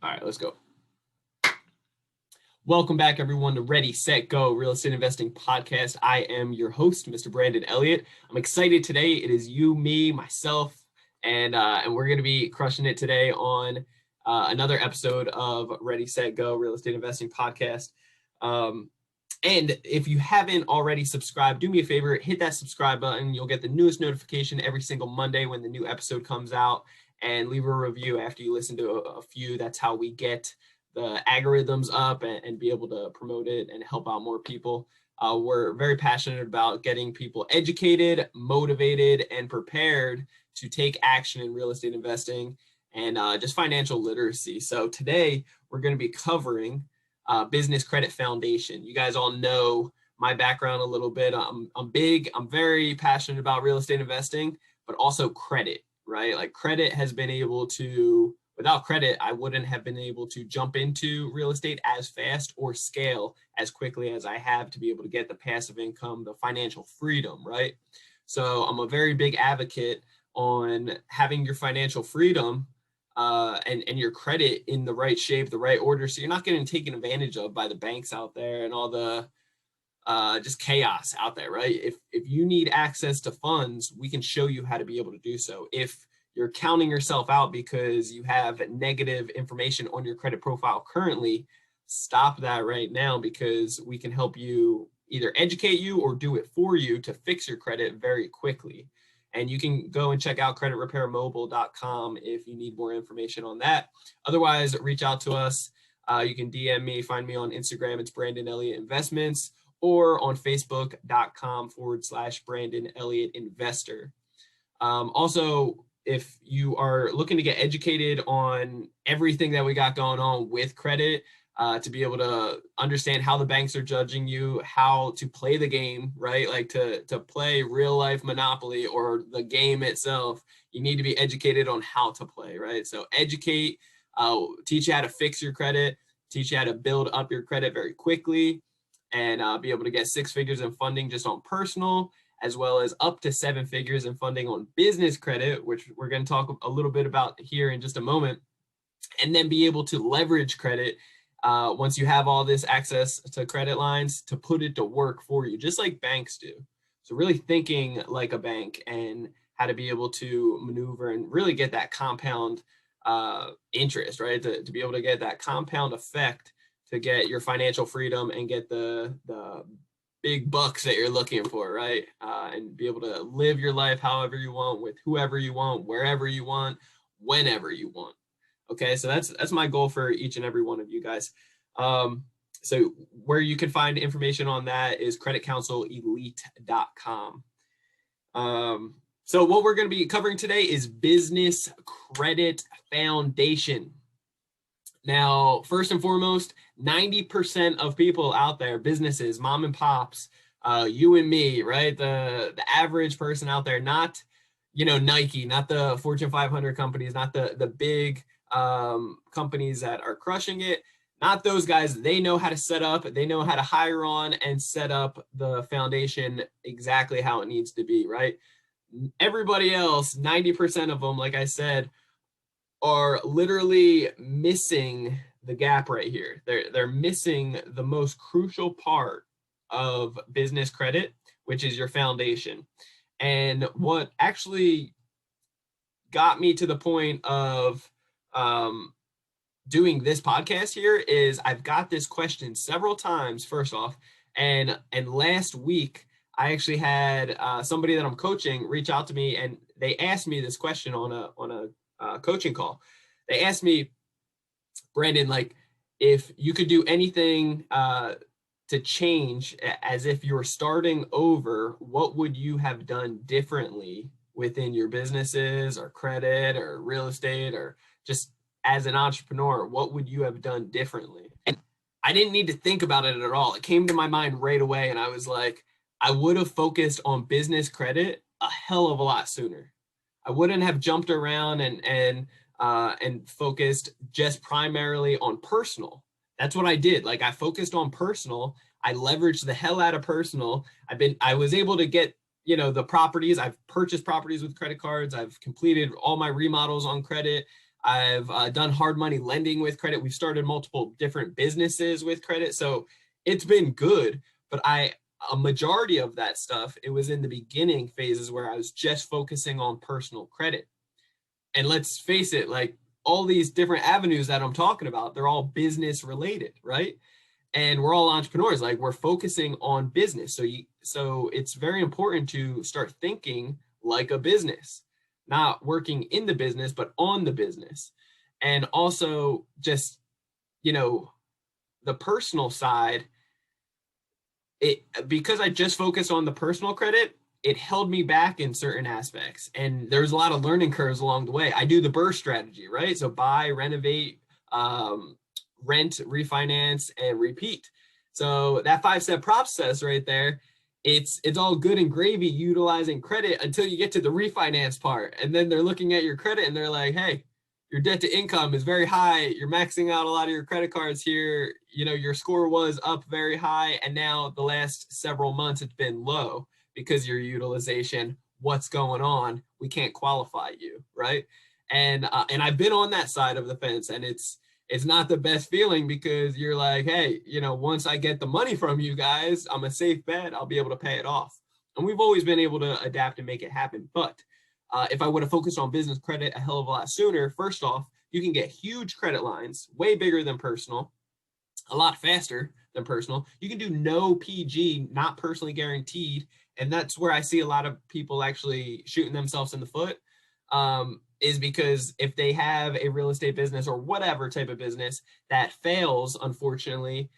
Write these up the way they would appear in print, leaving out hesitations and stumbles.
All right, let's go. Welcome back, everyone, to Ready, Set, Go Real Estate Investing Podcast. I am your host, Mr. Brandon Elliott. I'm excited today. It is you, me, myself, and we're going to be crushing it today on another episode of Ready, Set, Go Real Estate Investing Podcast. And if you haven't already subscribed, do me a favor, hit that subscribe button. You'll get the newest notification every single Monday when the new episode comes out, and leave a review after you listen to a few. That's how we get the algorithms up and be able to promote it and help out more people. We're very passionate about getting people educated, motivated, and prepared to take action in real estate investing and just financial literacy. So today we're going to be covering business credit foundation. You guys all know my background a little bit. I'm very passionate about real estate investing, but also credit, right? Like credit has been able to, without credit, I wouldn't have been able to jump into real estate as fast or scale as quickly as I have to be able to get the passive income, the financial freedom, right? So I'm a very big advocate on having your financial freedom and your credit in the right shape, the right order, so you're not getting taken advantage of by the banks out there and all the just chaos out there, right? If you need access to funds, we can show you how to be able to do so. If you're counting yourself out because you have negative information on your credit profile currently, stop that right now, because we can help you either educate you or do it for you to fix your credit very quickly. And you can go and check out creditrepairmobile.com if you need more information on that. Otherwise, reach out to us. You can DM me, find me on Instagram. It's Brandon Elliott Investments, or on Facebook.com/Brandon Elliott Investor. Also, if you are looking to get educated on everything that we got going on with credit, to be able to understand how the banks are judging you, how to play the game, right? Like to play real life Monopoly or the game itself, you need to be educated on how to play, right? So educate, teach you how to fix your credit, teach you how to build up your credit very quickly, and be able to get 6 figures in funding just on personal, as well as up to 7 figures in funding on business credit, which we're going to talk a little bit about here in just a moment, and then be able to leverage credit once you have all this access to credit lines to put it to work for you, just like banks do. So really thinking like a bank and how to be able to maneuver and really get that compound interest, right? To be able to get that compound effect to get your financial freedom and get the big bucks that you're looking for, right? And be able to live your life however you want, with whoever you want, wherever you want, whenever you want. Okay, so that's my goal for each and every one of you guys. So where you can find information on that is creditcounselelite.com. So what we're going to be covering today is business credit foundation. Now, first and foremost, 90% of people out there, businesses, mom and pops, you and me, right? The average person out there, not, Nike, not the Fortune 500 companies, not the big companies that are crushing it, not those guys. They know how to set up, they know how to hire on and set up the foundation exactly how it needs to be, right? Everybody else, 90% of them, like I said, are literally missing the gap right here. They're missing the most crucial part of business credit, which is your foundation. And what actually got me to the point of doing this podcast here is I've got this question several times, first off, and last week I actually had somebody that I'm coaching reach out to me, and they asked me this question on a coaching call. They asked me, Brandon, like, if you could do anything to change as if you were starting over, what would you have done differently within your businesses or credit or real estate, or just as an entrepreneur, what would you have done differently? And I didn't need to think about it at all. It came to my mind right away. And I was like, I would have focused on business credit a hell of a lot sooner. I wouldn't have jumped around and focused just primarily on personal. That's what I did. Like, I focused on personal. I leveraged the hell out of personal. I was able to get, the properties. I've purchased properties with credit cards. I've completed all my remodels on credit. I've done hard money lending with credit. We've started multiple different businesses with credit. So it's been good, but a majority of that stuff, it was in the beginning phases where I was just focusing on personal credit. And let's face it, like all these different avenues that I'm talking about, they're all business related, right? And we're all entrepreneurs, like we're focusing on business. So it's very important to start thinking like a business, not working in the business, but on the business. And also just, the personal side, because I just focused on the personal credit, it held me back in certain aspects. And there's a lot of learning curves along the way. I do the BRRRR strategy, right? So buy, renovate, rent, refinance, and repeat. So that 5-step process right there, it's all good and gravy utilizing credit until you get to the refinance part. And then they're looking at your credit and they're like, hey, your debt to income is very high. You're maxing out a lot of your credit cards here. Your score was up very high. And now the last several months, it's been low because your utilization, what's going on? We can't qualify you, right? And I've been on that side of the fence, and it's not the best feeling because you're like, hey, once I get the money from you guys, I'm a safe bet. I'll be able to pay it off. And we've always been able to adapt and make it happen. But if I would have focused on business credit a hell of a lot sooner, first off, you can get huge credit lines, way bigger than personal, a lot faster than personal. You can do no PG, not personally guaranteed. And that's where I see a lot of people actually shooting themselves in the foot, is because if they have a real estate business or whatever type of business that fails, unfortunately,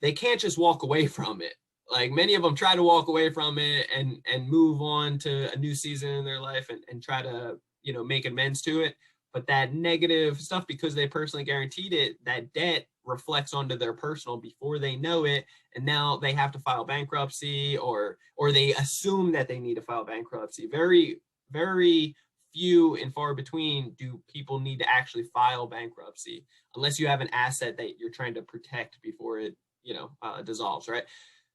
they can't just walk away from it. Like many of them try to walk away from it and move on to a new season in their life and try to, make amends to it. But that negative stuff, because they personally guaranteed it, that debt reflects onto their personal before they know it. And now they have to file bankruptcy or they assume that they need to file bankruptcy. Very, very few and far between do people need to actually file bankruptcy unless you have an asset that you're trying to protect before it, dissolves, right?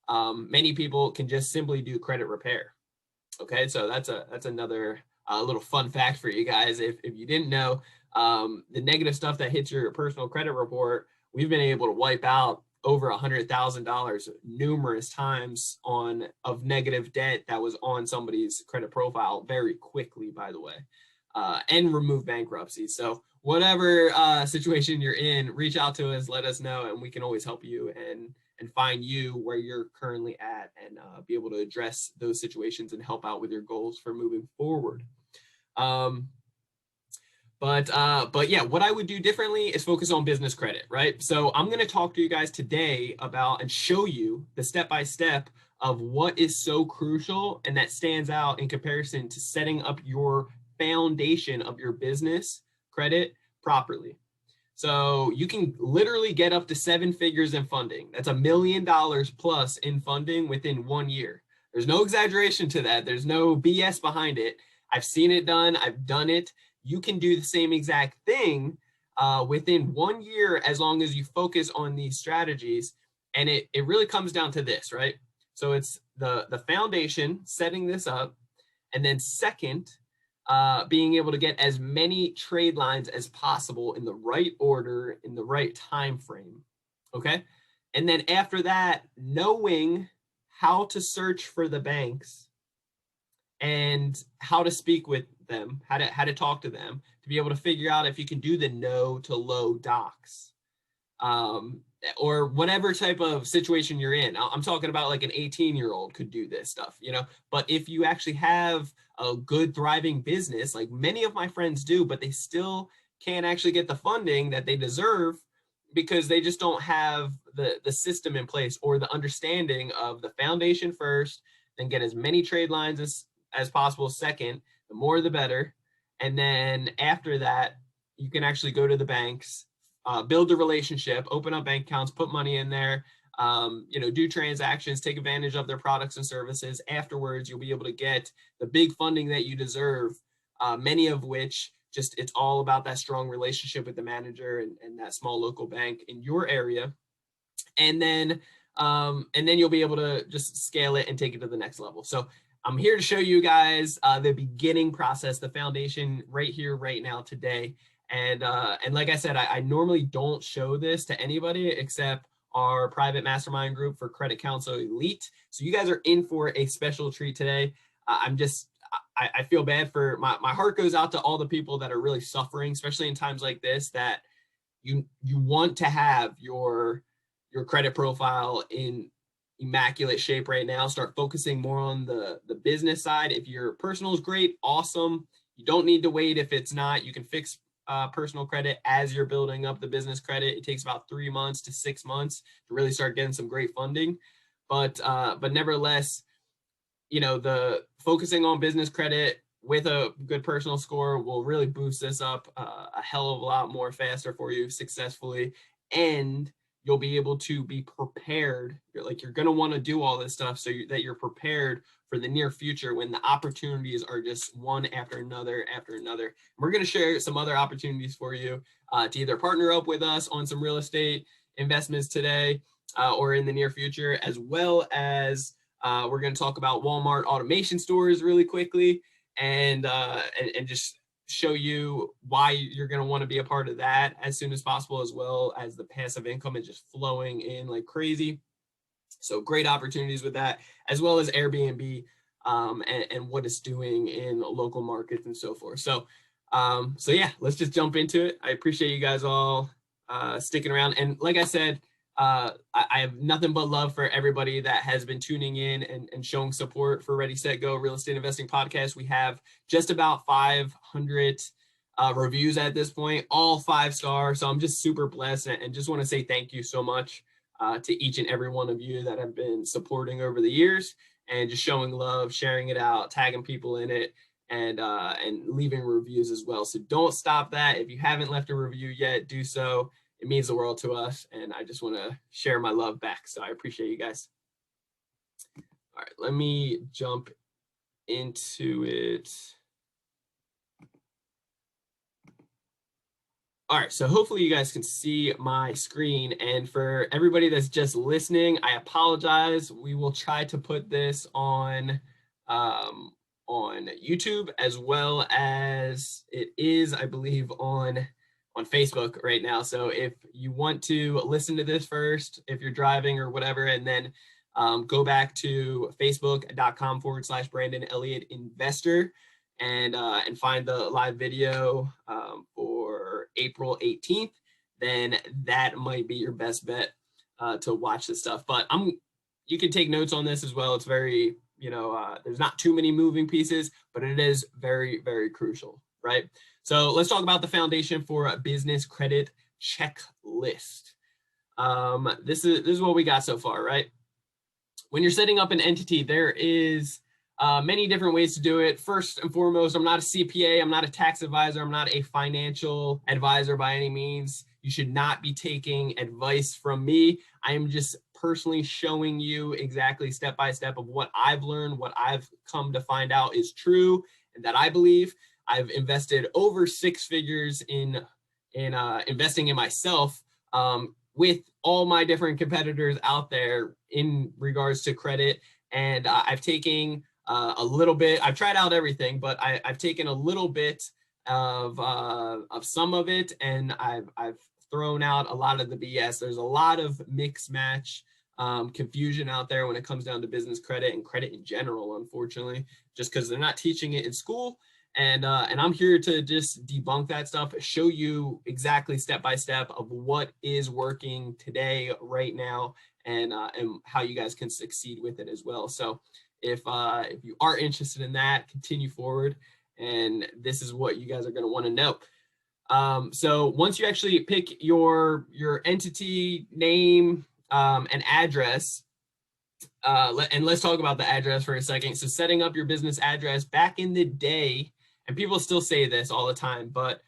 Many people can just simply do credit repair. Okay, so that's another little fun fact for you guys. If you didn't know, the negative stuff that hits your personal credit report, we've been able to wipe out over $100,000 numerous times of negative debt that was on somebody's credit profile very quickly, by the way, and remove bankruptcy. So whatever situation you're in, reach out to us, let us know, and we can always help you and find you where you're currently at and be able to address those situations and help out with your goals for moving forward. But yeah, what I would do differently is focus on business credit, right? So I'm going to talk to you guys today about and show you the step-by-step of what is so crucial and that stands out in comparison to setting up your foundation of your business credit properly. So you can literally get up to 7 figures in funding. That's $1 million plus in funding within 1 year. There's no exaggeration to that. There's no BS behind it. I've seen it done. I've done it. You can do the same exact thing within 1 year as long as you focus on these strategies. And it really comes down to this, right? So it's the foundation, setting this up, and then second, being able to get as many trade lines as possible in the right order, in the right time frame, okay? And then after that, knowing how to search for the banks and how to speak with them, how to talk to them, to be able to figure out if you can do the no to low docs, or whatever type of situation you're in. I'm talking about like an 18-year-old could do this stuff, but if you actually have a good thriving business, like many of my friends do, but they still can't actually get the funding that they deserve because they just don't have the system in place or the understanding of the foundation first, then get as many trade lines as possible second, the more the better. And then after that, you can actually go to the banks, build a relationship, open up bank accounts, put money in there, do transactions, take advantage of their products and services. Afterwards, you'll be able to get the big funding that you deserve, many of which it's all about that strong relationship with the manager and that small local bank in your area. And then you'll be able to just scale it and take it to the next level. So I'm here to show you guys the beginning process, the foundation right here, right now, today. And like I said, I normally don't show this to anybody except our private mastermind group for Credit Counsel Elite. So you guys are in for a special treat today. I feel bad for my heart goes out to all the people that are really suffering, especially in times like this, that you want to have your credit profile in immaculate shape right now. Start focusing more on the business side. If your personal is great, awesome. You don't need to wait. If it's not, you can fix personal credit as you're building up the business credit. It takes about 3 months to 6 months to really start getting some great funding. But nevertheless, the focusing on business credit with a good personal score will really boost this up a hell of a lot more faster for you successfully. And you'll be able to be prepared. You're going to want to do all this stuff so that you're prepared for the near future when the opportunities are just one after another after another. And we're going to share some other opportunities for you to either partner up with us on some real estate investments today or in the near future, as well as we're going to talk about Walmart automation stores really quickly and just show you why you're going to want to be a part of that as soon as possible, as well as the passive income is just flowing in like crazy. So great opportunities with that, as well as Airbnb and what it's doing in local markets and so forth. So yeah, let's just jump into it. I appreciate you guys all sticking around. And like I said, I have nothing but love for everybody that has been tuning in and showing support for Ready, Set, Go Real Estate Investing Podcast. We have just about 500 reviews at this point, all 5-star. So I'm just super blessed and just want to say thank you so much to each and every one of you that have been supporting over the years and just showing love, sharing it out, tagging people in it, and leaving reviews as well. So don't stop that. If you haven't left a review yet, do so. It means the world to us, and I just want to share my love back. So I appreciate you guys. All right, let me jump into it. All right, so hopefully you guys can see my screen. And for everybody that's just listening, I apologize. We will try to put this on YouTube, as well as it is, I believe, on Facebook right now. So if you want to listen to this first, if you're driving or whatever, and then go back to facebook.com/Brandon Elliott Investor and find the live video for April 18th, then that might be your best bet to watch this stuff. But you can take notes on this as well. It's very, there's not too many moving pieces, but it is very, very crucial, right? So let's talk about the foundation for a business credit checklist. This is what we got so far, right? When you're setting up an entity, there is many different ways to do it. First and foremost, I'm not a CPA, I'm not a tax advisor, I'm not a financial advisor by any means. You should not be taking advice from me. I am just personally showing you exactly step by step of what I've learned, what I've come to find out is true, and that I believe. I've invested over 6 figures in investing in myself with all my different competitors out there in regards to credit. And I've taken a little bit. I've tried out everything, but I've taken a little bit of some of it, and I've thrown out a lot of the BS. There's a lot of mix match confusion out there when it comes down to business credit and credit in general, unfortunately, just because they're not teaching it in school. And I'm here to just debunk that stuff, show you exactly step by step of what is working today, right now, and how you guys can succeed with it as well. So if you are interested in that, continue forward, and this is what you guys are going to want to know. So once you actually pick your entity name and address, and let's talk about the address for a second. So setting up your business address back in the day, and people still say this all the time, but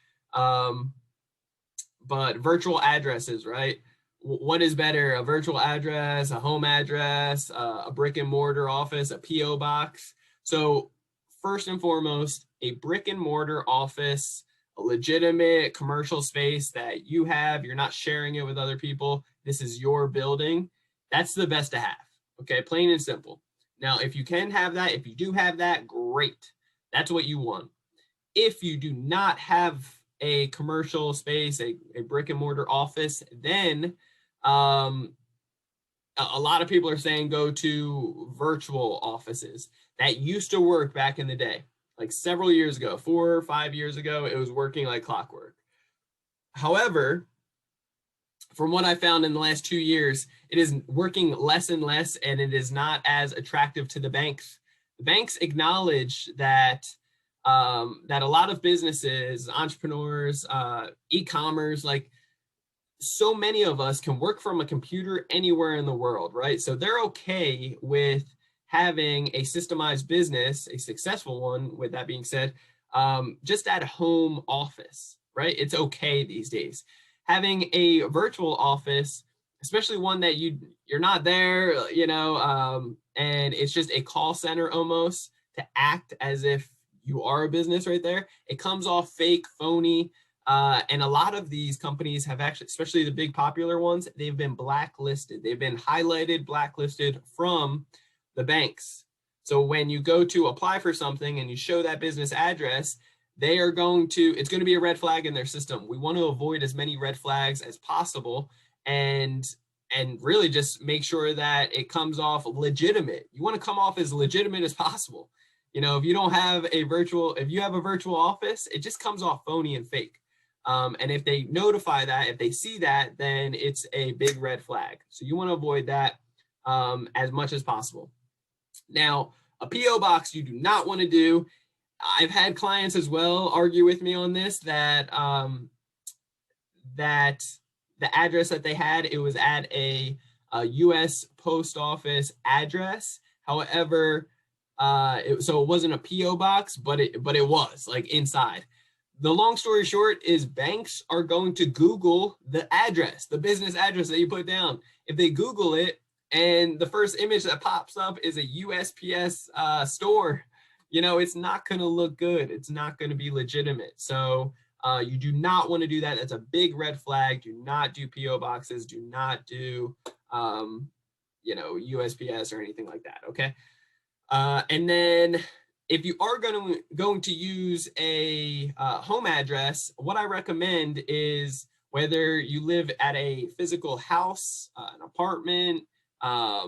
virtual addresses, right? What is better, a virtual address, a home address, a brick and mortar office, a PO box? So first and foremost, a brick and mortar office, a legitimate commercial space that you have, you're not sharing it with other people. This is your building. That's the best to have. Okay, plain and simple. Now, if you can have that, if you do have that, great. That's what you want. If you do not have a commercial space, a brick and mortar office, then a lot of people are saying go to virtual offices. That used to work back in the day, like several years ago, 4 or 5 years ago, it was working like clockwork. However, from what I found in the last 2 years, it is working less and less, and it is not as attractive to the banks. The banks acknowledge that that a lot of businesses, entrepreneurs, e-commerce, like so many of us can work from a computer anywhere in the world, right? So they're okay with having a systemized business, a successful one, with that being said, just at home office, right? It's okay these days. Having a virtual office, especially one that you're not there, and it's just a call center almost, to act as if you are a business right there. It comes off fake, phony, and a lot of these companies have actually, especially the big popular ones, they've been blacklisted. They've been highlighted, blacklisted from the banks. So when you go to apply for something and you show that business address, it's going to be a red flag in their system. We want to avoid as many red flags as possible and really just make sure that it comes off legitimate. You want to come off as legitimate as possible. If you have a virtual office, it just comes off phony and fake. And if they notify that, if they see that, then it's a big red flag. So you want to avoid that as much as possible. Now, a P.O. box you do not want to do. I've had clients as well argue with me on this, that that the address that they had, it was at a U.S. post office address. However, so it wasn't a P.O. box, but it was like inside. The long story short is banks are going to Google the address, the business address that you put down. If they Google it and the first image that pops up is a USPS store, it's not going to look good. It's not going to be legitimate. So you do not want to do that. That's a big red flag. Do not do P.O. boxes. Do not do, USPS or anything like that. Okay. And then if you are going to use a home address, what I recommend is, whether you live at a physical house, an apartment, a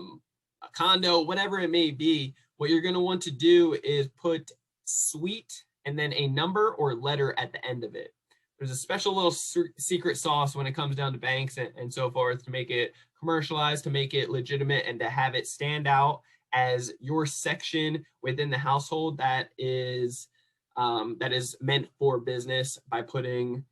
condo, whatever it may be, what you're going to want to do is put suite and then a number or letter at the end of it. There's a special little secret sauce when it comes down to banks and so forth, to make it commercialized, to make it legitimate, and to have it stand out as your section within the household that is meant for business, by putting.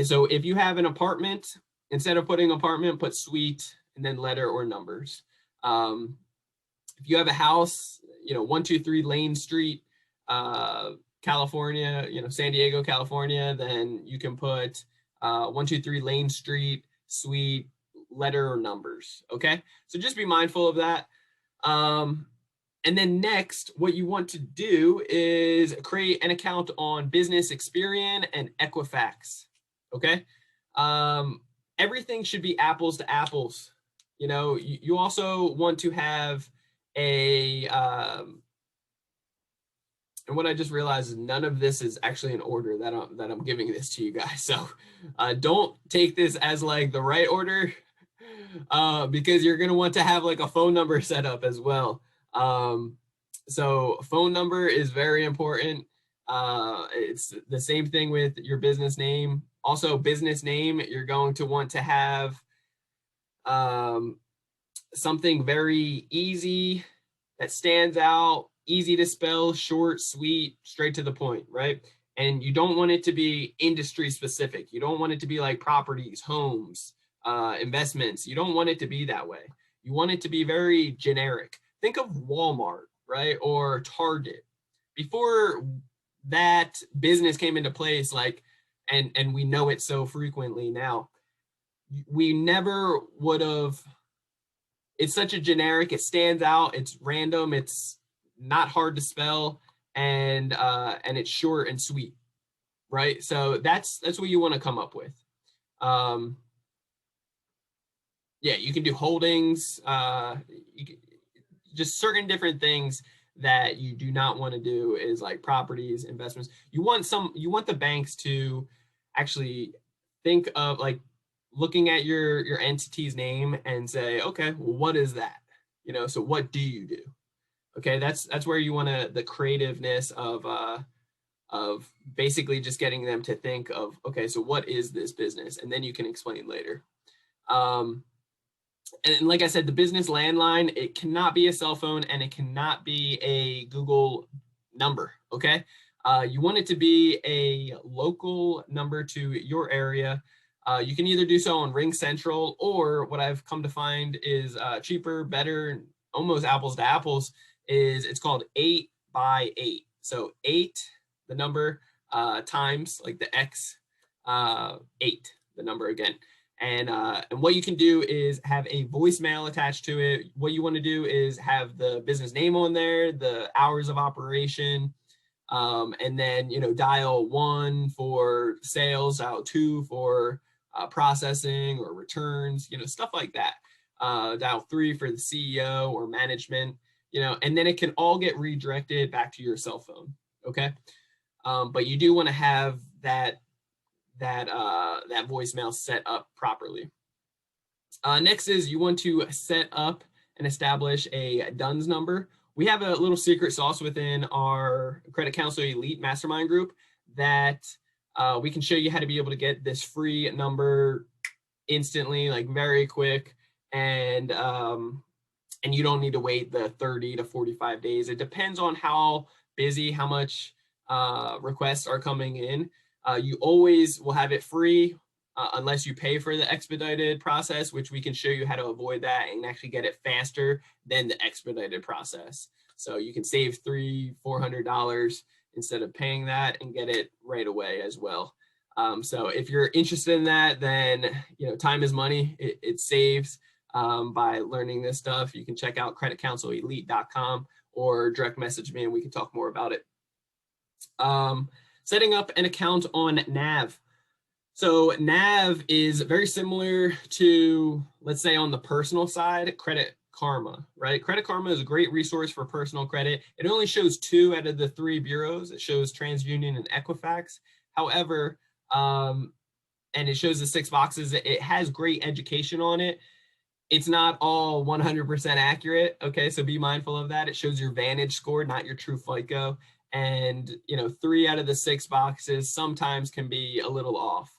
So if you have an apartment, instead of putting apartment, put suite and then letter or numbers. If you have a house, 123 Lane Street, California, San Diego, California, then you can put 123 Lane Street, suite, letter or numbers. Okay, so just be mindful of that. And then next, what you want to do is create an account on Business Experian and Equifax. Okay, everything should be apples to apples. You also want to have a and what I just realized is none of this is actually in order that I'm giving this to you guys. So don't take this as like the right order, because you're going to want to have like a phone number set up as well. So phone number is very important. It's the same thing with your business name. Also, business name, you're going to want to have something very easy that stands out, easy to spell, short, sweet, straight to the point, right? And you don't want it to be industry specific. You don't want it to be like properties, homes, investments. You don't want it to be that way. You want it to be very generic. Think of Walmart, right? Or Target. Before that business came into place, and we know it so frequently now, we never would have. It's such a generic, it stands out, it's random, it's not hard to spell, and it's short and sweet, right? So that's what you want to come up with. Yeah, you can do holdings, just certain different things that you do not want to do is like properties, investments. You want the banks to actually think of like looking at your entity's name and say, okay, well, what is that? So what do you do? Okay, that's where you want to the creativeness of basically just getting them to think of, okay, so what is this business? And then you can explain later. And like I said, the business landline, it cannot be a cell phone and it cannot be a Google number, okay? You want it to be a local number to your area. You can either do so on Ring Central, or what I've come to find is cheaper, better, almost apples to apples, is it's called 8x8. So 8, the number, times like the X, 8, the number again. And what you can do is have a voicemail attached to it. What you want to do is have the business name on there, the hours of operation, and then, dial 1 for sales, dial 2 for processing or returns, stuff like that. Dial 3 for the CEO or management, and then it can all get redirected back to your cell phone. Okay. But you do want to have that voicemail set up properly. Next is you want to set up and establish a DUNS number. We have a little secret sauce within our Credit Counselor Elite Mastermind group that we can show you how to be able to get this free number instantly, like very quick, and you don't need to wait the 30 to 45 days. It depends on how busy, how much requests are coming in. You always will have it free unless you pay for the expedited process, which we can show you how to avoid that and actually get it faster than the expedited process. So you can save $300-400 instead of paying that and get it right away as well. So if you're interested in that, then time is money. It saves by learning this stuff. You can check out creditcounselelite.com or direct message me and we can talk more about it. Setting up an account on Nav. So Nav is very similar to, let's say on the personal side, Credit Karma, right? Credit Karma is a great resource for personal credit. It only shows 2 out of the 3 bureaus. It shows TransUnion and Equifax. However, and it shows the 6 boxes. It has great education on it. It's not all 100% accurate. Okay, so be mindful of that. It shows your Vantage score, not your true FICO. And 3 out of the 6 boxes sometimes can be a little off.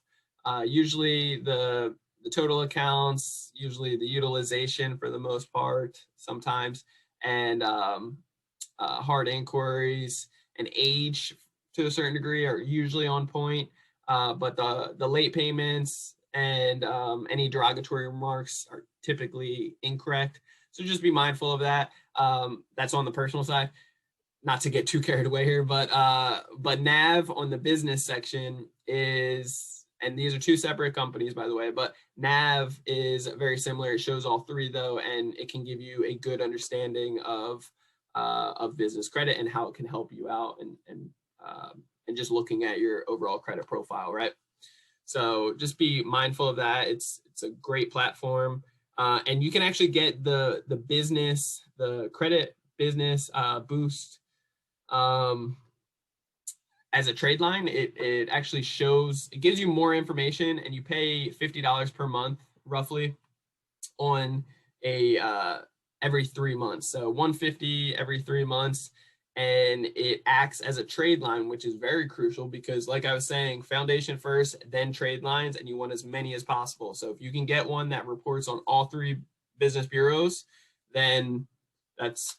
Usually the total accounts, usually the utilization for the most part, sometimes, and hard inquiries and age to a certain degree are usually on point. But the late payments and any derogatory remarks are typically incorrect. So just be mindful of that. That's on the personal side. Not to get too carried away here, but Nav on the business section is, and these are 2 separate companies, by the way, but Nav is very similar. It shows all 3 though, and it can give you a good understanding of business credit and how it can help you out and just looking at your overall credit profile, right? So just be mindful of that. It's a great platform, and you can actually get the credit business boost as a trade line. It actually shows, it gives you more information, and you pay $50 per month roughly on a every 3 months. So $150 every 3 months, and it acts as a trade line, which is very crucial because, like I was saying, foundation first, then trade lines, and you want as many as possible. So if you can get one that reports on all 3 business bureaus, then it's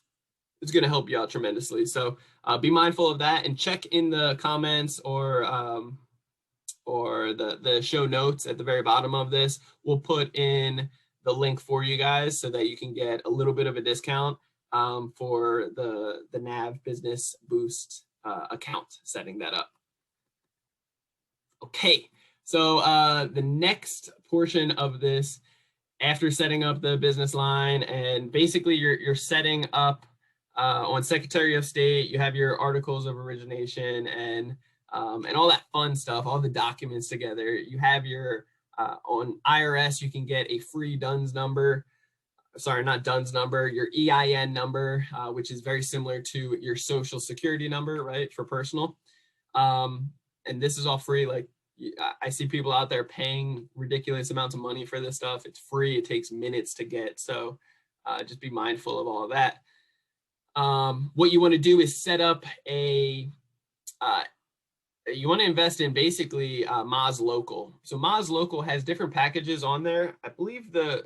going to help you out tremendously. So be mindful of that, and check in the comments or the show notes at the very bottom of this. We'll put in the link for you guys so that you can get a little bit of a discount for the Nav Business Boost account, setting that up. Okay, so the next portion of this, after setting up the business line, and basically you're setting up on Secretary of State, you have your articles of origination and all that fun stuff, all the documents together. You have your, on IRS, you can get a free DUNS number. Sorry, not DUNS number, your EIN number, which is very similar to your social security number, right, for personal. And this is all free. Like I see people out there paying ridiculous amounts of money for this stuff. It's free. It takes minutes to get. So just be mindful of all of that. What you want to do is set up you want to invest in basically Moz Local. So Moz Local has different packages on there. I believe the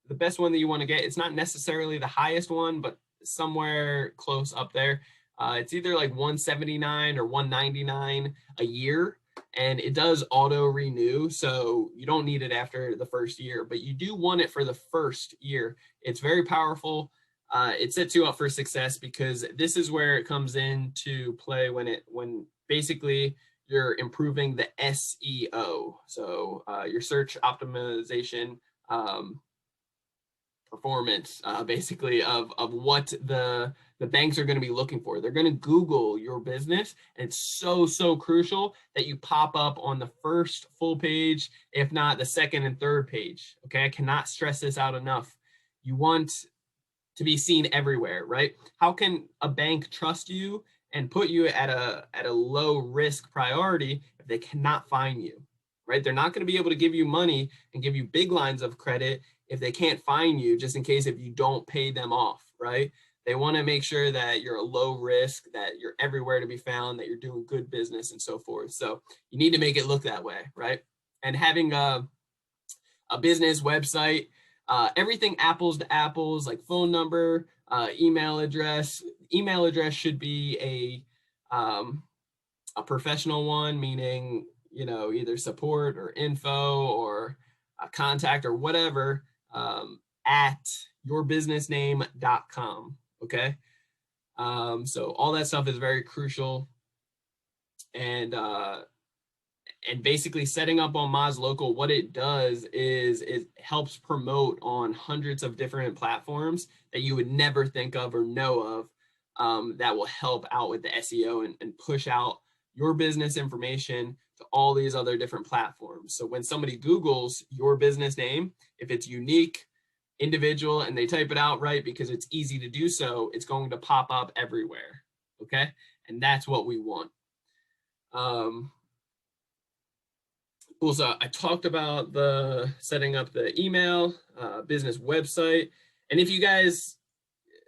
best one that you want to get, it's not necessarily the highest one, but somewhere close up there. It's either like $179 or $199 a year, and it does auto renew. So you don't need it after the first year, but you do want it for the first year. It's very powerful. It sets you up for success because this is where it comes into play when basically you're improving the SEO. So your search optimization performance, basically of what the banks are going to be looking for. They're going to Google your business, and it's so crucial that you pop up on the first full page, if not the second and third page. Okay, I cannot stress this out enough. You want to be seen everywhere, right? How can a bank trust you and put you at a low risk priority if they cannot find you, right? They're not going to be able to give you money and give you big lines of credit if they can't find you, just in case if you don't pay them off, right? They want to make sure that you're a low risk, that you're everywhere to be found, that you're doing good business and so forth. So you need to make it look that way, right? And having a business website, everything apples to apples, like phone number, email address. Email address should be a professional one, meaning, either support or info or a contact or whatever, at yourbusinessname.com. Okay. So all that stuff is very crucial. And basically setting up on Moz Local, what it does is it helps promote on hundreds of different platforms that you would never think of or know of, that will help out with the SEO and push out your business information to all these other different platforms. So when somebody Googles your business name, if it's unique, individual, and they type it out right because it's easy to do so, it's going to pop up everywhere. Okay. And that's what we want. Cool. So I talked about the setting up the email, business website. And if you guys,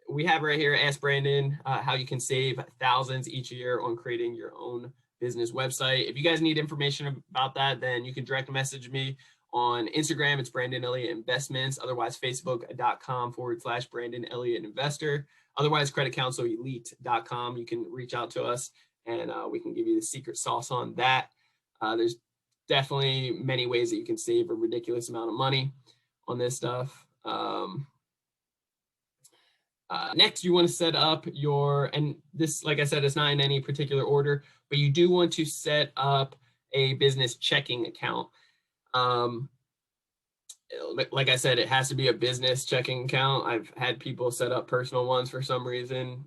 we have right here, ask Brandon how you can save thousands each year on creating your own business website. If you guys need information about that, then you can direct message me on Instagram. It's Brandon Elliott Investments. Otherwise, facebook.com/Brandon Elliott Investor. Otherwise, creditcounselelite.com. You can reach out to us and we can give you the secret sauce on that. There's definitely many ways that you can save a ridiculous amount of money on this stuff. Next, you want to set up and this, like I said, it's not in any particular order, but you do want to set up a business checking account. Like I said, it has to be a business checking account. I've had people set up personal ones for some reason.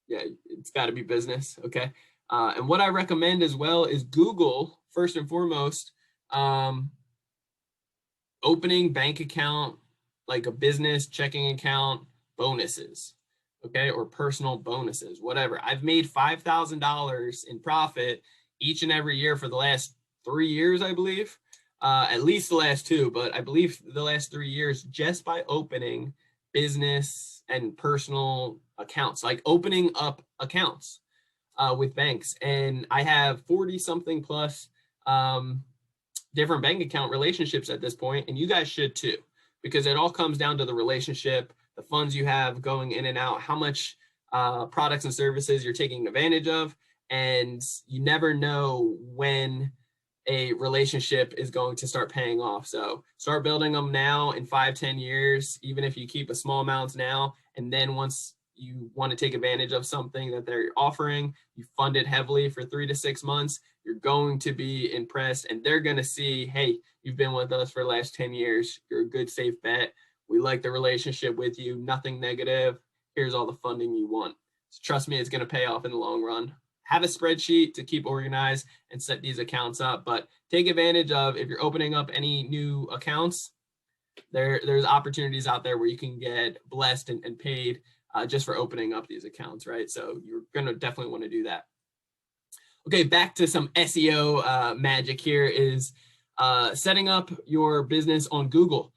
Yeah, it's got to be business. Okay. And what I recommend as well is Google, first and foremost, opening bank account, like a business checking account, bonuses, okay, or personal bonuses, whatever. I've made $5,000 in profit each and every year for the last 3 years, I believe, at least the last 2, but I believe the last 3 years just by opening business and personal accounts, like opening up accounts with banks. And I have 40 something plus different bank account relationships at this point, and you guys should too, because it all comes down to the relationship, the funds you have going in and out, how much products and services you're taking advantage of, and you never know when a relationship is going to start paying off. So start building them now. In 5-10 years, even if you keep a small amounts now, and then once you want to take advantage of something that they're offering, you fund it heavily for 3 to 6 months, you're going to be impressed, and they're going to see, hey, you've been with us for the last 10 years. You're a good, safe bet. We like the relationship with you. Nothing negative. Here's all the funding you want. So trust me, it's going to pay off in the long run. Have a spreadsheet to keep organized and set these accounts up, but take advantage of, if you're opening up any new accounts, there's opportunities out there where you can get blessed and paid just for opening up these accounts, right? So you're going to definitely want to do that. Okay, back to some SEO magic here is setting up your business on Google.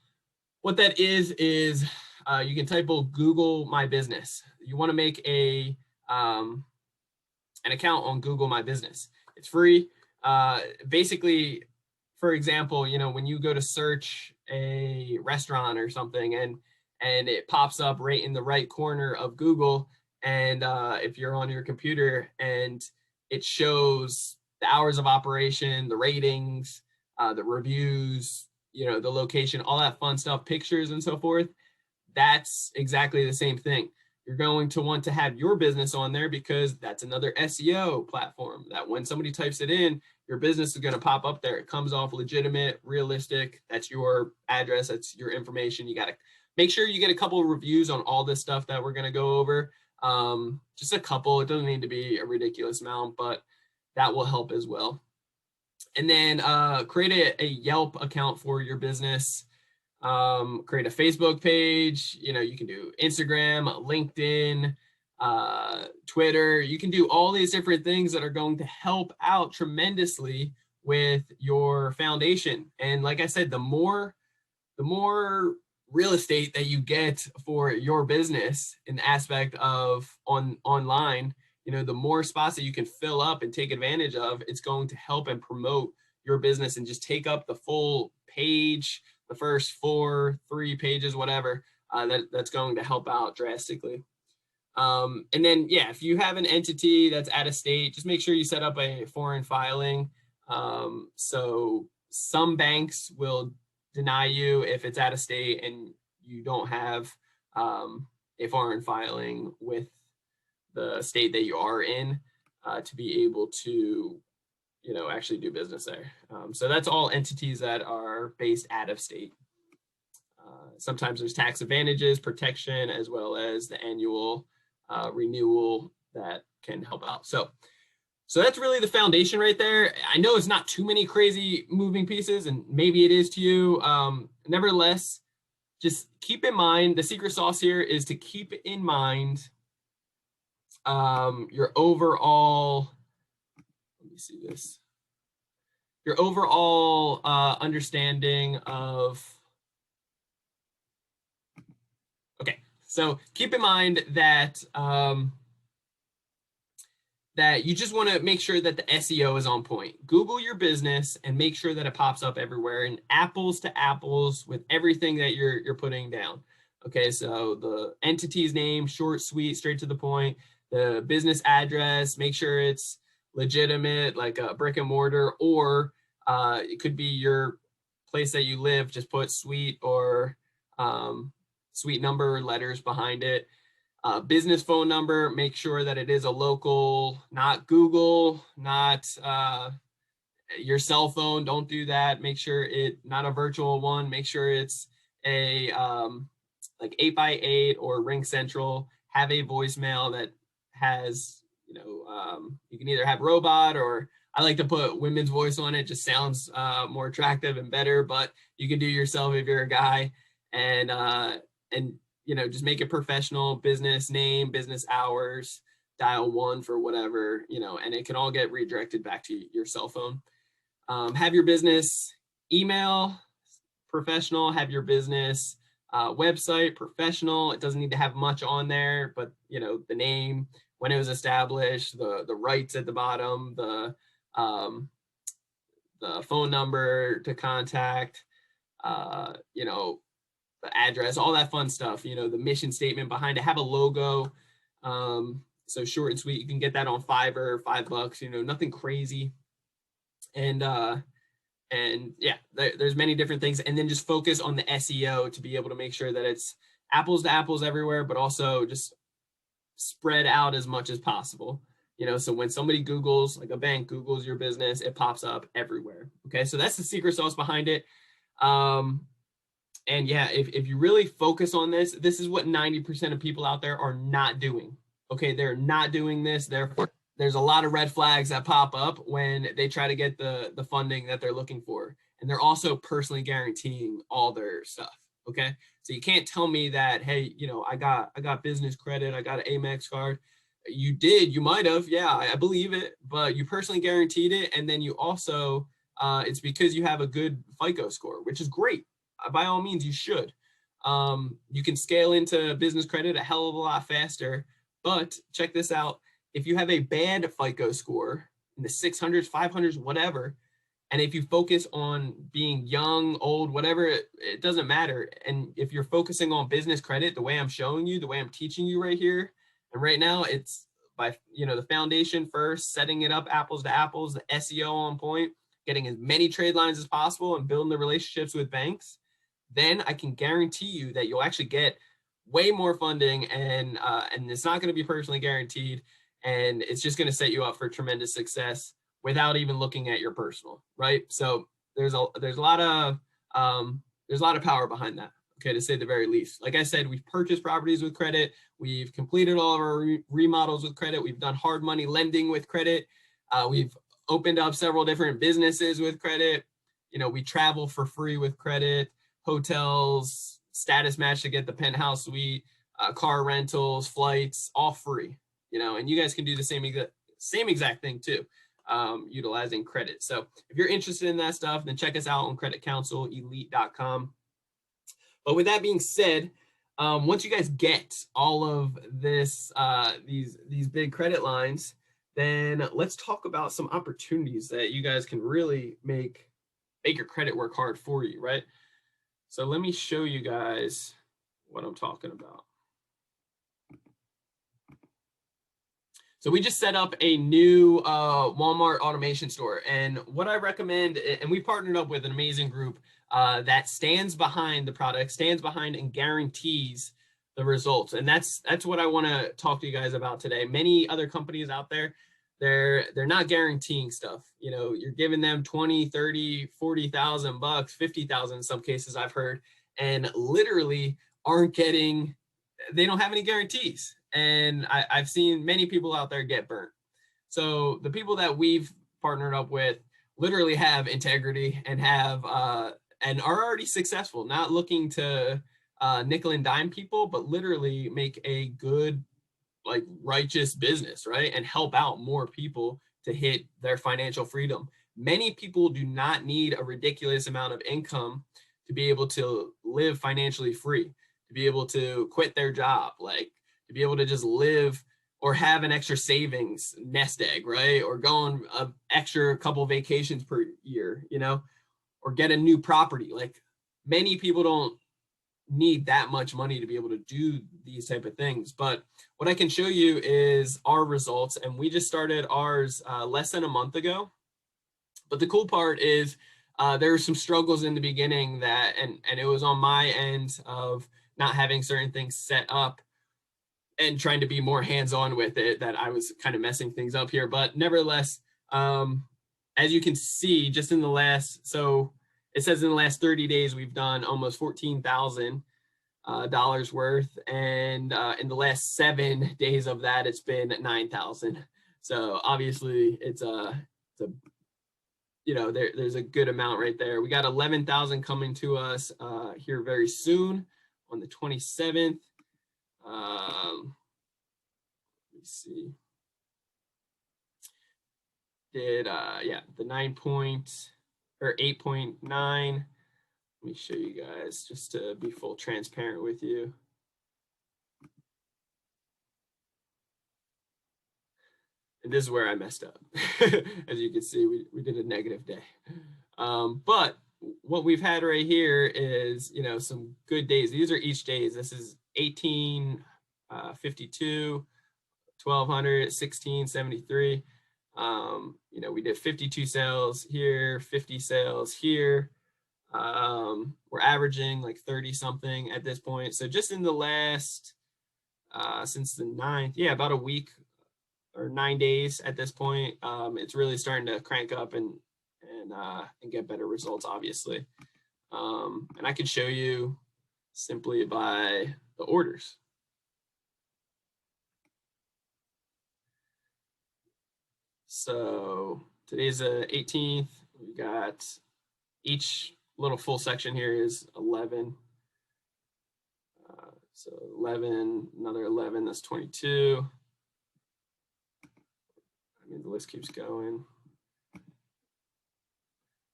What that is you can type in Google My Business. You want to make an account on Google My Business. It's free. Basically, for example, when you go to search a restaurant or something and it pops up right in the right corner of Google, and if you're on your computer and it shows the hours of operation, the ratings, the reviews, the location, all that fun stuff, pictures and so forth, that's exactly the same thing. You're going to want to have your business on there because that's another SEO platform that when somebody types it in, your business is going to pop up there. It comes off legitimate, realistic. That's your address. That's your information. You got to make sure you get a couple of reviews on all this stuff that we're going to go over. Just a couple. It doesn't need to be a ridiculous amount, but that will help as well. And then create a Yelp account for your business. Create a Facebook page. You can do Instagram, LinkedIn, Twitter. You can do all these different things that are going to help out tremendously with your foundation. And like I said, the more real estate that you get for your business in the aspect of online, the more spots that you can fill up and take advantage of, it's going to help and promote your business and just take up the full page, the first 3 pages, whatever, that's going to help out drastically. And then, if you have an entity that's out of state, just make sure you set up a foreign filing. So some banks will deny you if it's out of state and you don't have a foreign filing with the state that you are in to be able to actually do business there. So that's all entities that are based out of state. Sometimes there's tax advantages, protection, as well as the annual renewal that can help out. So that's really the foundation right there. I know it's not too many crazy moving pieces, and maybe it is to you. Nevertheless, just keep in mind, the secret sauce here is to keep in mind your overall, let me see this, your overall understanding of, okay, so keep in mind that that you just want to make sure that the SEO is on point. Google your business and make sure that it pops up everywhere and apples to apples with everything that you're putting down. Okay, so the entity's name, short, sweet, straight to the point. The business address, make sure it's legitimate, like a brick and mortar, or it could be your place that you live. Just put suite or suite number letters behind it. Business phone number, make sure that it is a local, not Google, not your cell phone. Don't do that. Make sure it, not a virtual one. Make sure it's a like 8x8 or Ring Central. Have a voicemail that has, you can either have robot, or I like to put women's voice on it. Just sounds more attractive and better, but you can do yourself if you're a guy. And just make it professional, business name, business hours, dial 1 for whatever, and it can all get redirected back to your cell phone. Have your business email, professional. Have your business website, professional. It doesn't need to have much on there, but the name, when it was established, the rights at the bottom, the phone number to contact, the address, all that fun stuff, the mission statement behind it. Have a logo. So short and sweet. You can get that on Fiverr, $5, nothing crazy. And yeah, there's many different things. And then just focus on the SEO to be able to make sure that it's apples to apples everywhere, but also just spread out as much as possible. So when somebody Googles, like a bank Googles your business, it pops up everywhere. Okay, so that's the secret sauce behind it. And yeah, if you really focus on this is what 90% of people out there are not doing. Okay, they're not doing this. Therefore, there's a lot of red flags that pop up when they try to get the funding that they're looking for. And they're also personally guaranteeing all their stuff. Okay, so you can't tell me that, hey, I got business credit, I got an Amex card. You did, you might have, yeah, I believe it, but you personally guaranteed it. And then you also, it's because you have a good FICO score, which is great. By all means, you should. You can scale into business credit a hell of a lot faster, but check this out. If you have a bad FICO score in the 600s, 500s, whatever, and if you focus on being young, old, whatever, it doesn't matter. And if you're focusing on business credit, the way I'm showing you, the way I'm teaching you right here, and right now it's by, the foundation first, setting it up apples to apples, the SEO on point, getting as many trade lines as possible and building the relationships with banks. Then I can guarantee you that you'll actually get way more funding, and it's not going to be personally guaranteed, and it's just going to set you up for tremendous success without even looking at your personal, right? So there's a lot of power behind that, okay, to say the very least. Like I said, we've purchased properties with credit, we've completed all of our remodels with credit, we've done hard money lending with credit, we've opened up several different businesses with credit, we travel for free with credit, hotels, status match to get the penthouse suite, car rentals, flights, all free, and you guys can do the same exact thing too, utilizing credit. So if you're interested in that stuff, then check us out on creditcounselelite.com. But with that being said, once you guys get all of this, these big credit lines, then let's talk about some opportunities that you guys can really make your credit work hard for you, right? So let me show you guys what I'm talking about. So we just set up a new Walmart automation store, and what I recommend, and we partnered up with an amazing group that stands behind the product, stands behind and guarantees the results. And that's what I want to talk to you guys about today. Many other companies out there, they're not guaranteeing stuff. You're giving them 20, 30, 40,000 bucks, 50,000 in some cases I've heard, and literally they don't have any guarantees. And I've seen many people out there get burnt. So the people that we've partnered up with literally have integrity and have and are already successful, not looking to nickel and dime people, but literally make a good, like, righteous business, right? And help out more people to hit their financial freedom. Many people do not need a ridiculous amount of income to be able to live financially free, to be able to quit their job, like to be able to just live or have an extra savings nest egg, right? Or go on an extra couple vacations per year, or get a new property. Like, many people don't need that much money to be able to do these type of things. But what I can show you is our results, and we just started ours less than a month ago. But the cool part is there were some struggles in the beginning and it was on my end of not having certain things set up and trying to be more hands-on with it, that I was kind of messing things up here. But nevertheless, as you can see, just in the last, so it says in the last 30 days, we've done almost $14,000 worth. And in the last 7 days of that, it's been 9,000. So obviously it's there's a good amount right there. We got 11,000 coming to us here very soon on the 27th. Let me see. Did the 8.9. Let me show you guys just to be full transparent with you. And this is where I messed up. As you can see, we did a negative day. But what we've had right here is, some good days. These are each days. This is 1852, 1200, 1673. We did 52 sales here, 50 sales here. We're averaging like 30 something at this point. So just in the last, since the 9th, about a week or 9 days at this point, it's really starting to crank up and get better results, obviously. And I can show you simply by the orders. So today's the 18th. We got each little full section here is 11. So 11, another 11, that's 22. I mean, the list keeps going.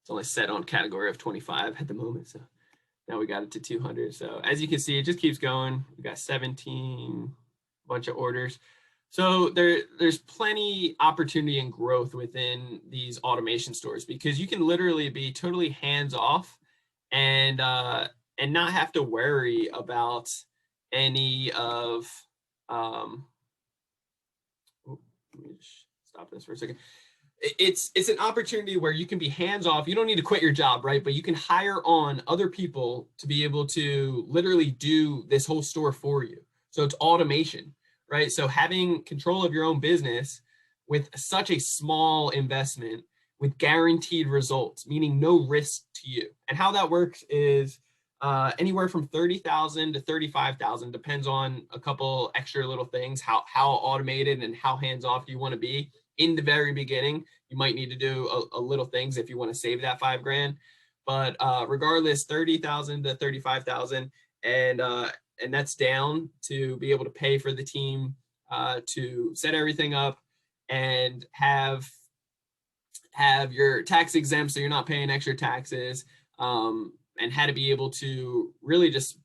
It's only set on category of 25 at the moment, so now we got it to 200. So as you can see, it just keeps going. We got 17, bunch of orders. So there's plenty opportunity and growth within these automation stores, because you can literally be totally hands off and not have to worry about any of let me just stop this for a second. It's an opportunity where you can be hands off. You don't need to quit your job, right? But you can hire on other people to be able to literally do this whole store for you. So it's automation, right? So having control of your own business with such a small investment with guaranteed results, meaning no risk to you. And how that works is anywhere from 30,000 to 35,000, depends on a couple extra little things, how automated and how hands off you want to be. In the very beginning, you might need to do a little things if you want to save that $5,000. But regardless, 30,000 to 35,000, and that's down to be able to pay for the team to set everything up and have your tax exempt, so you're not paying extra taxes, and how to be able to really just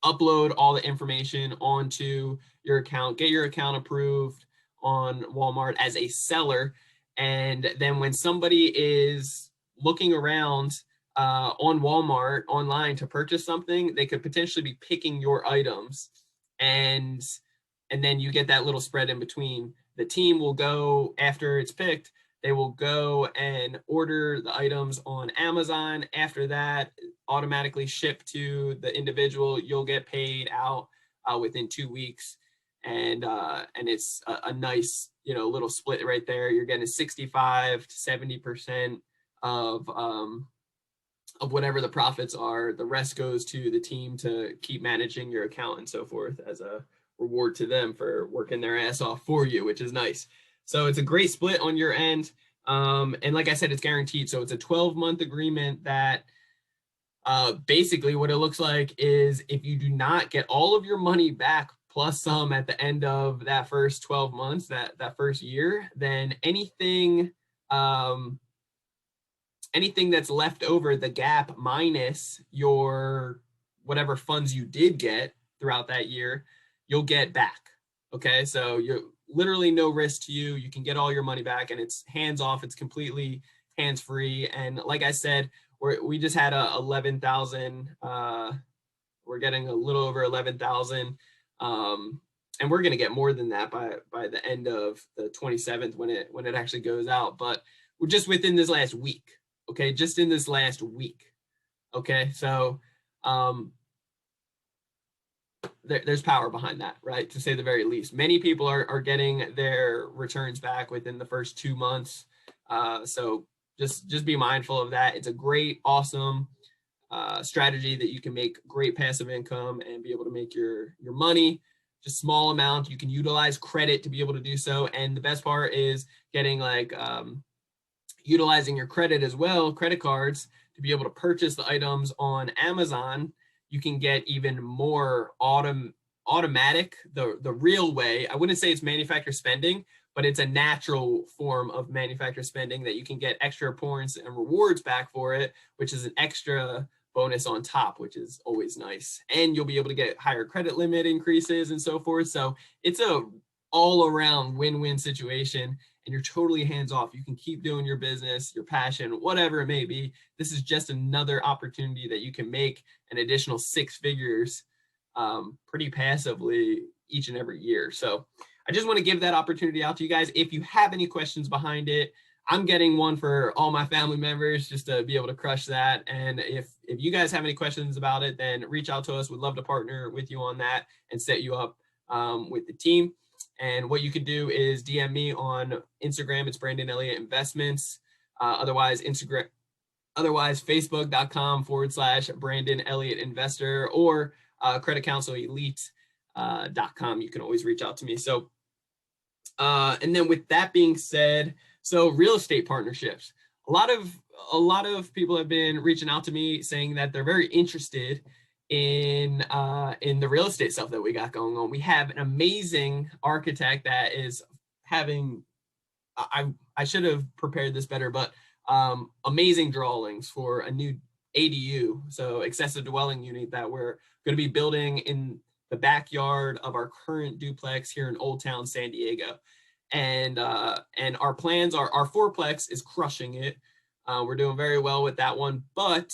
upload all the information onto your account, get your account approved on Walmart as a seller. And then when somebody is looking around on Walmart online to purchase something, they could potentially be picking your items, and then you get that little spread in between. The team will go, after it's picked, they will go and order the items on Amazon. After that, automatically ship to the individual. You'll get paid out within 2 weeks. And it's a nice, little split right there. You're getting 65 to 70% of whatever the profits are. The rest goes to the team to keep managing your account and so forth, as a reward to them for working their ass off for you, which is nice. So it's a great split on your end. And like I said, it's guaranteed. So it's a 12-month agreement that basically what it looks like is, if you do not get all of your money back plus some at the end of that first 12 months, that first year, then anything that's left over, the gap minus your whatever funds you did get throughout that year, you'll get back. Okay, so you're literally no risk to you. You can get all your money back, and it's hands off. It's completely hands free. And like I said, we just had a 11,000. We're getting a little over 11,000. And we're going to get more than that by the end of the 27th when it actually goes out. But we're just within this last week. Okay, just in this last week. Okay, so there's power behind that, right? To say the very least. Many people are getting their returns back within the first 2 months. So just be mindful of that. It's a great, awesome strategy that you can make great passive income and be able to make your money. Just small amount. You can utilize credit to be able to do so. And the best part is getting utilizing your credit as well, credit cards, to be able to purchase the items on Amazon. You can get even more automatic, the real way. I wouldn't say it's manufacturer spending, but it's a natural form of manufacturer spending that you can get extra points and rewards back for it, which is an extra bonus on top, which is always nice. And you'll be able to get higher credit limit increases and so forth. So it's a all around win-win situation, and you're totally hands off. You can keep doing your business, your passion, whatever it may be. This is just another opportunity that you can make an additional 6 figures pretty passively each and every year. So I just want to give that opportunity out to you guys. If you have any questions behind it, I'm getting one for all my family members just to be able to crush that. And if you guys have any questions about it, then reach out to us. We'd love to partner with you on that and set you up with the team. And what you could do is DM me on Instagram. It's Brandon Elliott Investments. Otherwise, Facebook.com/Brandon Elliott Investor, or Credit Counsel Elite.com. You can always reach out to me. So, and then with that being said, so real estate partnerships. A lot of people have been reaching out to me saying that they're very interested in the real estate stuff that we got going on. We have an amazing architect that is having I should have prepared this better, but amazing drawings for a new ADU, so accessory dwelling unit, that we're going to be building in the backyard of our current duplex here in Old Town San Diego. And our plans are, our fourplex is crushing it. We're doing very well with that one, but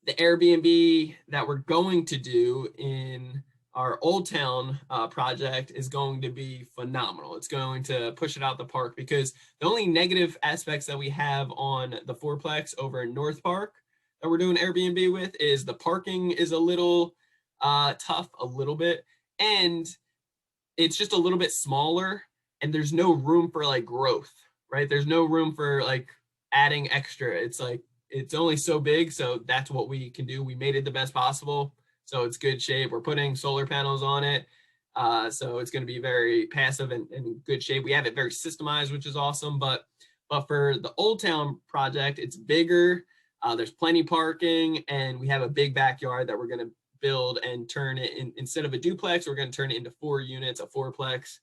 the Airbnb that we're going to do in our Old Town project is going to be phenomenal. It's going to push it out the park, because the only negative aspects that we have on the fourplex over in North Park that we're doing Airbnb with is the parking is a little tough, a little bit, and it's just a little bit smaller, and there's no room for like growth, right? There's no room for like adding extra. It's like, it's only so big, so that's what we can do. We made it the best possible, so it's good shape. We're putting solar panels on it, so it's going to be very passive and in good shape. We have it very systemized, which is awesome. But for the Old Town project, it's bigger. There's plenty parking, and we have a big backyard that we're going to build and turn it in. Instead of a duplex, we're going to turn it into 4 units, a fourplex.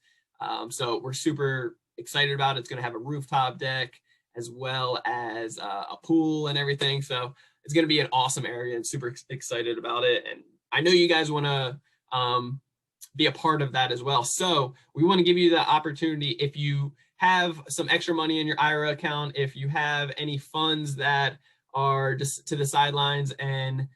So we're super excited about it. It's going to have a rooftop deck, as well as a pool and everything. So it's going to be an awesome area, and super excited about it. And I know you guys want to be a part of that as well. So we want to give you the opportunity, if you have some extra money in your IRA account, if you have any funds that are just to the sidelines and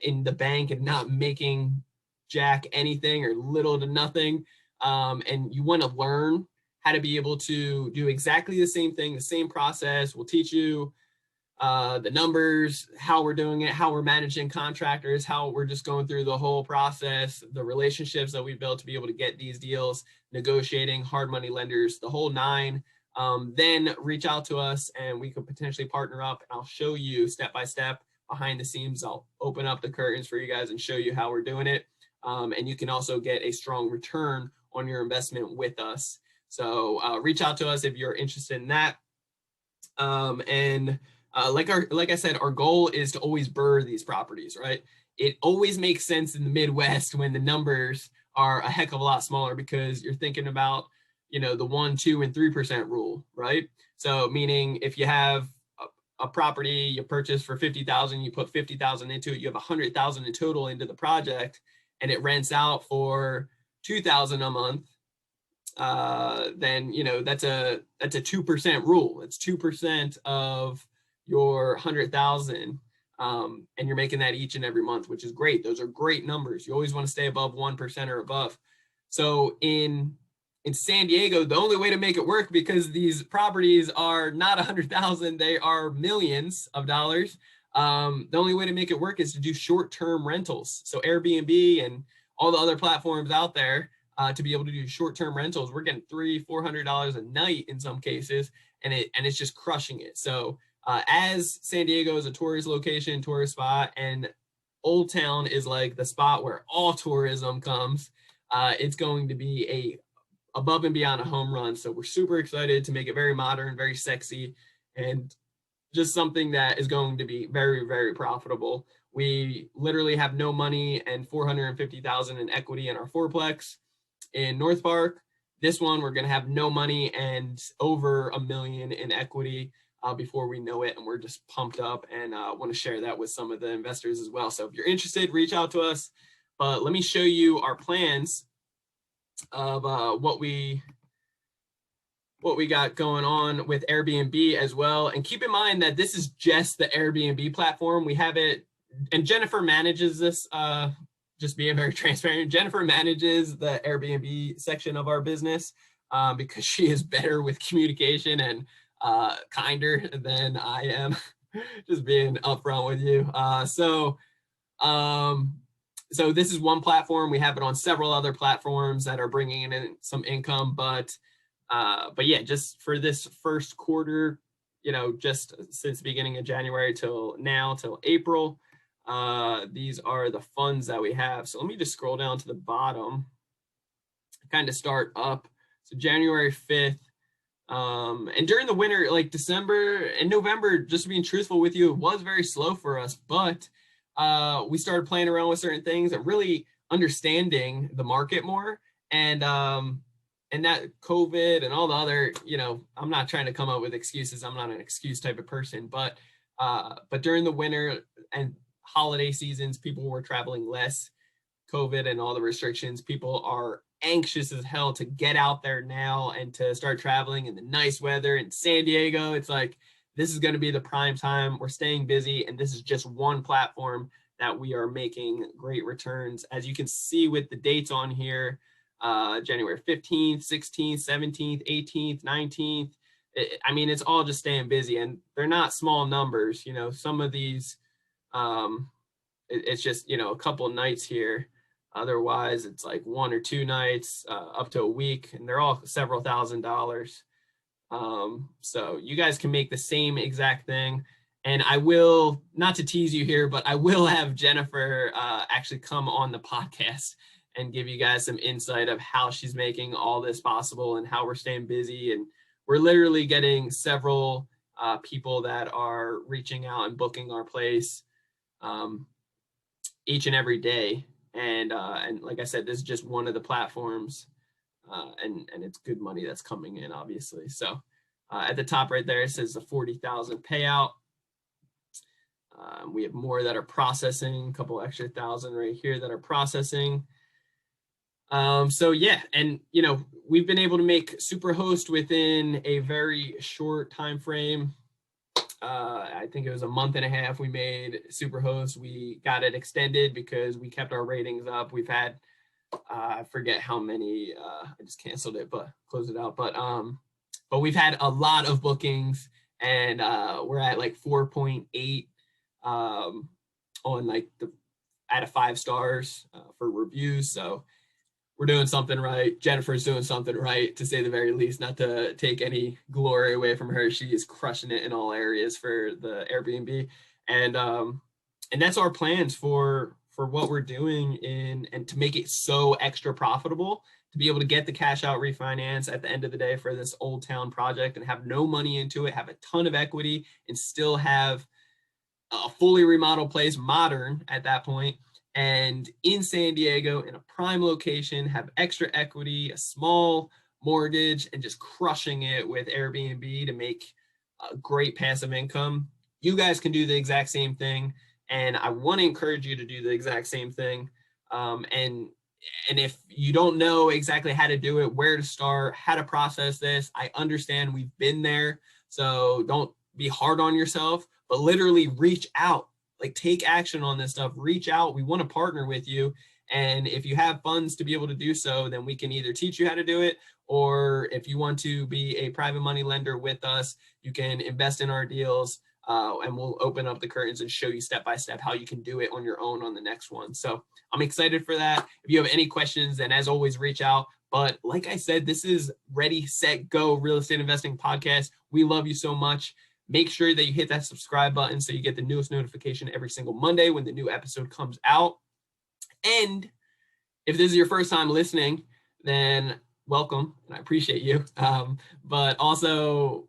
in the bank and not making jack anything or little to nothing, and you want to learn how to be able to do exactly the same thing, the same process. We'll teach you the numbers, how we're doing it, how we're managing contractors, how we're just going through the whole process, the relationships that we built to be able to get these deals, negotiating, hard money lenders, the whole 9. Then reach out to us and we could potentially partner up, and I'll show you step by step behind the scenes. I'll open up the curtains for you guys and show you how we're doing it. And you can also get a strong return on your investment with us. So reach out to us if you're interested in that. Like I said, our goal is to always BRRRR these properties, right? It always makes sense in the Midwest when the numbers are a heck of a lot smaller, because you're thinking about, the 1%, 2%, and 3% rule, right? So meaning if you have a property you purchase for $50,000, you put $50,000 into it, you have $100,000 in total into the project, and it rents out for $2,000 a month. Then that's a 2% rule. It's 2% of your 100,000, and you're making that each and every month, which is great. Those are great numbers. You always want to stay above 1% or above. So in San Diego, the only way to make it work, because these properties are not 100,000, they are millions of dollars. The only way to make it work is to do short-term rentals. So Airbnb and all the other platforms out there, to be able to do short-term rentals, we're getting $300-$400 a night in some cases, and it's just crushing it. So as San Diego is a tourist location, tourist spot, and Old Town is like the spot where all tourism comes, it's going to be a above and beyond a home run. So we're super excited to make it very modern, very sexy, and just something that is going to be very, very profitable. We literally have no money and $450,000 in equity in our fourplex in North Park. This one, we're going to have no money and over $1 million in equity before we know it. And we're just pumped up and want to share that with some of the investors as well. So if you're interested, reach out to us. But let me show you our plans of what we got going on with Airbnb as well. And keep in mind that this is just the Airbnb platform. We have it, and Jennifer manages this, just being very transparent. Jennifer manages the Airbnb section of our business because she is better with communication and kinder than I am, just being upfront with you. So this is one platform. We have it on several other platforms that are bringing in some income, but yeah, just for this first quarter, just since the beginning of January till now, till April, these are the funds that we have. So let me just scroll down to the bottom, kind of start up. So January 5th, and during the winter, like December and November, just being truthful with you, it was very slow for us, but we started playing around with certain things and really understanding the market more. And and that COVID and all the other, I'm not trying to come up with excuses. I'm not an excuse type of person, but during the winter and holiday seasons, people were traveling less. COVID and all the restrictions, people are anxious as hell to get out there now and to start traveling in the nice weather in San Diego. It's like, this is going to be the prime time. We're staying busy, and this is just one platform that we are making great returns. As you can see with the dates on here, January 15th, 16th, 17th, 18th, 19th. I mean, it's all just staying busy, and they're not small numbers. Some of these, it's just, a couple nights here. Otherwise, it's like 1 or 2 nights, up to a week, and they're all several $1,000s. So you guys can make the same exact thing. And I will, not to tease you here, but I will have Jennifer actually come on the podcast and give you guys some insight of how she's making all this possible and how we're staying busy. And we're literally getting several people that are reaching out and booking our place each and every day. And like I said, this is just one of the platforms, and it's good money that's coming in, obviously. So at the top right there, it says the 40,000 payout. We have more that are processing, a couple extra thousand right here that are processing. So yeah, and we've been able to make Superhost within a very short time frame. I think it was a month and a half we made Superhost. We got it extended because we kept our ratings up. We've had, I forget how many, I just canceled it, but closed it out. But we've had a lot of bookings, and we're at like 4.8 on like out of 5 stars for reviews. So we're doing something right. Jennifer's doing something right, to say the very least, not to take any glory away from her. She is crushing it in all areas for the Airbnb. And that's our plans for what we're doing and to make it so extra profitable, to be able to get the cash out refinance at the end of the day for this Old Town project and have no money into it, have a ton of equity, and still have a fully remodeled place, modern at that point, and in San Diego in a prime location, have extra equity, a small mortgage, and just crushing it with Airbnb to make a great passive income. You guys can do the exact same thing, and I want to encourage you to do the exact same thing. And if you don't know exactly how to do it, where to start, how to process this, I understand, we've been there. So don't be hard on yourself, but literally reach out. Like, take action on this stuff. Reach out. We want to partner with you. And if you have funds to be able to do so, then we can either teach you how to do it, or if you want to be a private money lender with us, you can invest in our deals, and we'll open up the curtains and show you step by step how you can do it on your own on the next one. So I'm excited for that. If you have any questions, then as always, reach out. But like I said, this is Ready, Set, Go Real Estate Investing Podcast. We love you so much. Make sure that you hit that subscribe button so you get the newest notification every single Monday when the new episode comes out. And if this is your first time listening, then welcome, and I appreciate you. But also,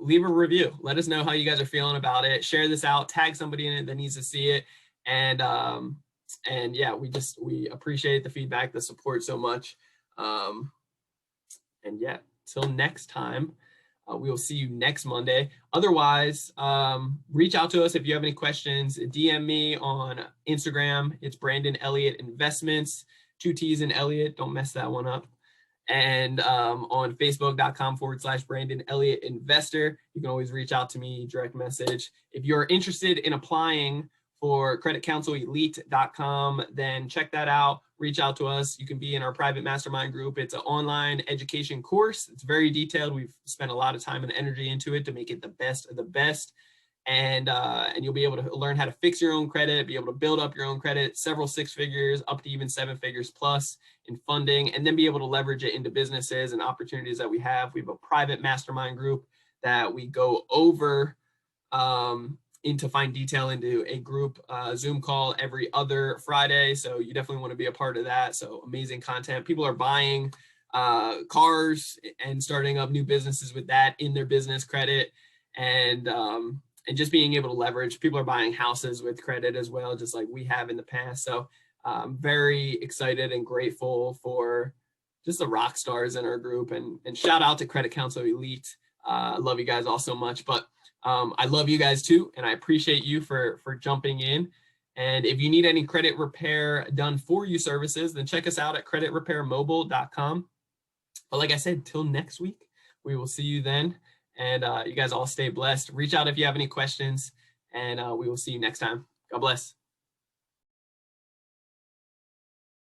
leave a review. Let us know how you guys are feeling about it. Share this out. Tag somebody in it that needs to see it. And yeah, we appreciate the feedback, the support so much. And yeah, till next time. We will see you next Monday. Otherwise, reach out to us if you have any questions. DM me on Instagram. It's Brandon Elliott Investments, 2 T's in Elliott. Don't mess that one up. And on Facebook.com/Brandon Elliott Investor. You can always reach out to me, direct message. If you're interested in applying for creditcounselelite.com, then check that out. Reach out to us. You can be in our private mastermind group. It's an online education course. It's very detailed. We've spent a lot of time and energy into it to make it the best of the best. And you'll be able to learn how to fix your own credit, be able to build up your own credit, several 6 figures, up to even 7 figures plus in funding, and then be able to leverage it into businesses and opportunities that we have. We have a private mastermind group that we go over into fine detail into a group Zoom call every other Friday. So you definitely want to be a part of that. So amazing content. People are buying cars and starting up new businesses with that in their business credit, and just being able to leverage. People are buying houses with credit as well, just like we have in the past. So I'm very excited and grateful for just the rock stars in our group. And shout out to Credit Counsel Elite. I love you guys all so much, but I love you guys too, and I appreciate you for jumping in. And if you need any credit repair done for you services, then check us out at creditrepairmobile.com. But like I said, till next week, we will see you then. And you guys all stay blessed. Reach out if you have any questions, and we will see you next time. God bless.